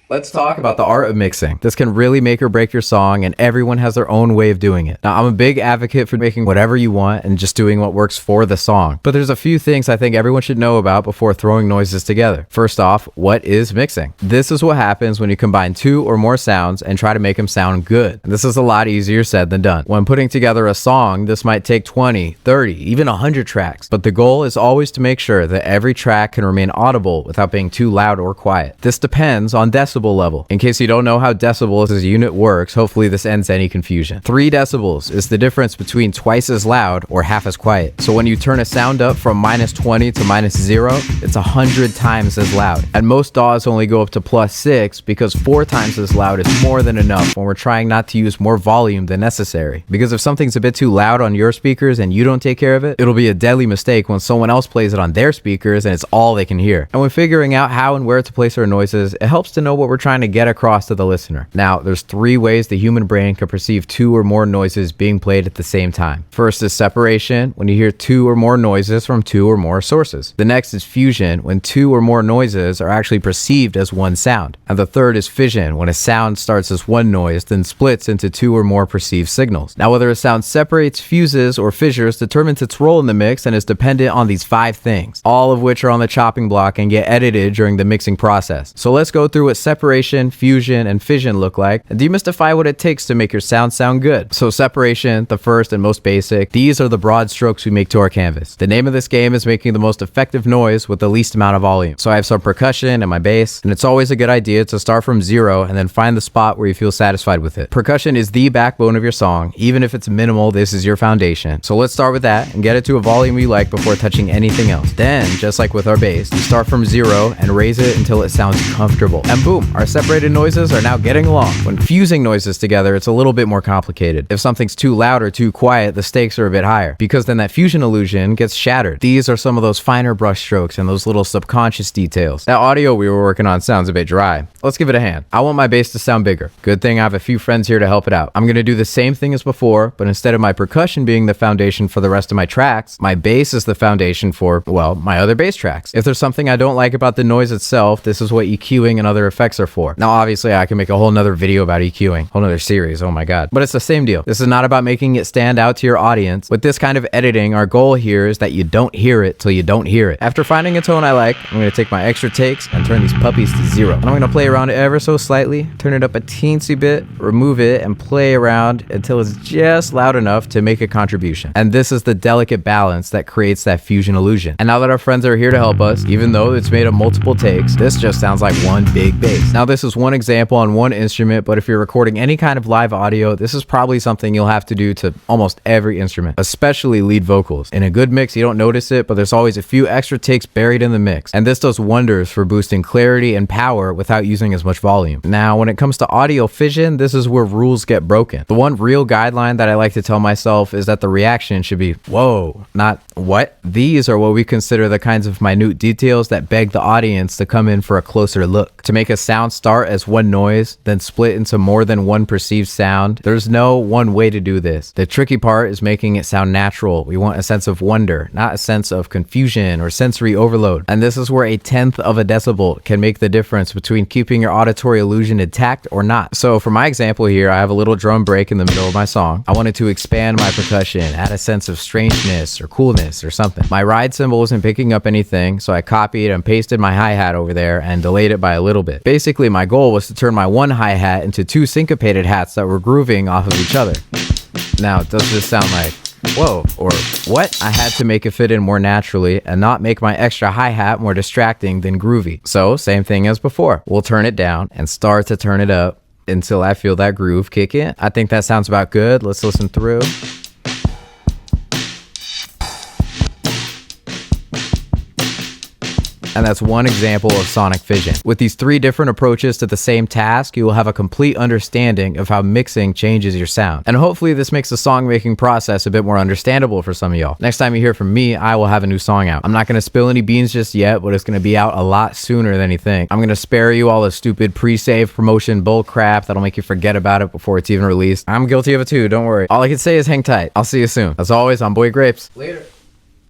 Let's talk about the art of mixing. This can really make or break your song, and everyone has their own way of doing it. Now, I'm a big advocate for making whatever you want and just doing what works for the song. But there's a few things I think everyone should know about before throwing noises together. First off, what is mixing? This is what happens when you combine two or more sounds and try to make them sound good. And this is a lot easier said than done. When putting together a song, this might take 20, 30, even 100 tracks. But the goal is always to make sure that every track can remain audible without being too loud or quiet. This depends on decibel level. In case you don't know how decibels as a unit works, hopefully this ends any confusion. 3 decibels is the difference between twice as loud or half as quiet. So when you turn a sound up from -20 to -0, it's 100 times as loud. And most DAWs only go up to +6 because 4 times as loud is more than enough when we're trying not to use more volume than necessary. Because if something's a bit too loud on your speakers and you don't take care of it, it'll be a deadly mistake when someone else plays it on their speakers and it's all they can hear. And when figuring out how and where to place our noises, it helps to know what we're trying to get across to the listener. Now, there's 3 ways the human brain can perceive 2 or more noises being played at the same time. First is separation, when you hear 2 or more noises from 2 or more sources. The next is fusion, when 2 or more noises are actually perceived as one sound. And the third is fission, when a sound starts as one noise, then splits into 2 or more perceived signals. Now, whether a sound separates, fuses, or fissures determines its role in the mix and is dependent on these 5 things, all of which are on the chopping block and get edited during the mixing process. So let's go through what separation, fusion, and fission look like and demystify what it takes to make your sound good. So separation, the first and most basic, these are the broad strokes we make to our canvas. The name of this game is making the most effective noise with the least amount of volume. So I have some percussion and my bass, and it's always a good idea to start from 0 and then find the spot where you feel satisfied with it. Percussion is the backbone of your song. Even if it's minimal, this is your foundation. So let's start with that and get it to a volume you like before touching anything else. Then, just like with our bass, you start from 0 and raise it until it sounds comfortable. And boom, our separated noises are now getting along. When fusing noises together, it's a little bit more complicated. If something's too loud or too quiet, the stakes are a bit higher, because then that fusion illusion gets shattered. These are some of those finer brush strokes and those little subconscious details. That audio we were working on sounds a bit dry. Let's give it a hand. I want my bass to sound bigger. Good thing I have a few friends here to help it out. I'm gonna do the same thing as before, but instead of my percussion being the foundation for the rest of my tracks, my bass is the foundation for, well, my other bass tracks. If there's something I don't like about the noise itself, this is what EQing and other effects are for. Now, obviously, I can make a whole nother video about EQing, whole nother series, oh my god. But it's the same deal. This is not about making it stand out to your audience. With this kind of editing, our goal here is that you don't hear it till you don't hear it. After finding a tone I like, I'm gonna take my extra takes and turn these puppies to 0. And I'm gonna play around it ever so slightly, turn it up a teensy bit, remove it, and play around until it's just loud enough to make a contribution. And this is the delicate balance that creates that fusion illusion. And now that our friends are here to help us, even though it's made of multiple takes, this just sounds like one big bass. Now, this is one example on one instrument, but if you're recording any kind of live audio, this is probably something you'll have to do to almost every instrument, especially lead vocals. In a good mix, you don't notice it, but there's always a few extra takes buried in the mix. And this does wonders for boosting clarity and power without using as much volume. Now, when it comes to audio fission, this is where rules get broken. The one real guideline that I like to tell myself is that the reaction should be, whoa, not what? These are what we consider the kinds of minute details that beg the audience to come in for a closer look. To make a sound start as one noise, then split into more than one perceived sound, there's no one way to do this. The tricky part is making it sound natural. We want a sense of wonder, not a sense of confusion or sensory overload. And this is where a 1/10 of a decibel can make the difference between keeping your auditory illusion intact or not. So for my example here, I have a little drum break in the middle of my song. I wanted to expand my percussion, add a sense of strangeness or coolness or something. My ride cymbal isn't picking up anything, so I copied and pasted my hi-hat over there and delayed it by a little bit. Basically, my goal was to turn my one hi-hat into 2 syncopated hats that were grooving off of each other. Now, does this sound like whoa or what? I had to make it fit in more naturally and not make my extra hi-hat more distracting than groovy. So, same thing as before. We'll turn it down and start to turn it up until I feel that groove kick in. I think that sounds about good. Let's listen through. And that's one example of sonic fission. With these 3 different approaches to the same task, you will have a complete understanding of how mixing changes your sound. And hopefully this makes the song making process a bit more understandable for some of y'all. Next time you hear from me, I will have a new song out. I'm not gonna spill any beans just yet, but it's gonna be out a lot sooner than you think. I'm gonna spare you all the stupid pre-save promotion bull crap that'll make you forget about it before it's even released. I'm guilty of it too, don't worry. All I can say is hang tight. I'll see you soon. As always, I'm Boy Grapes. Later.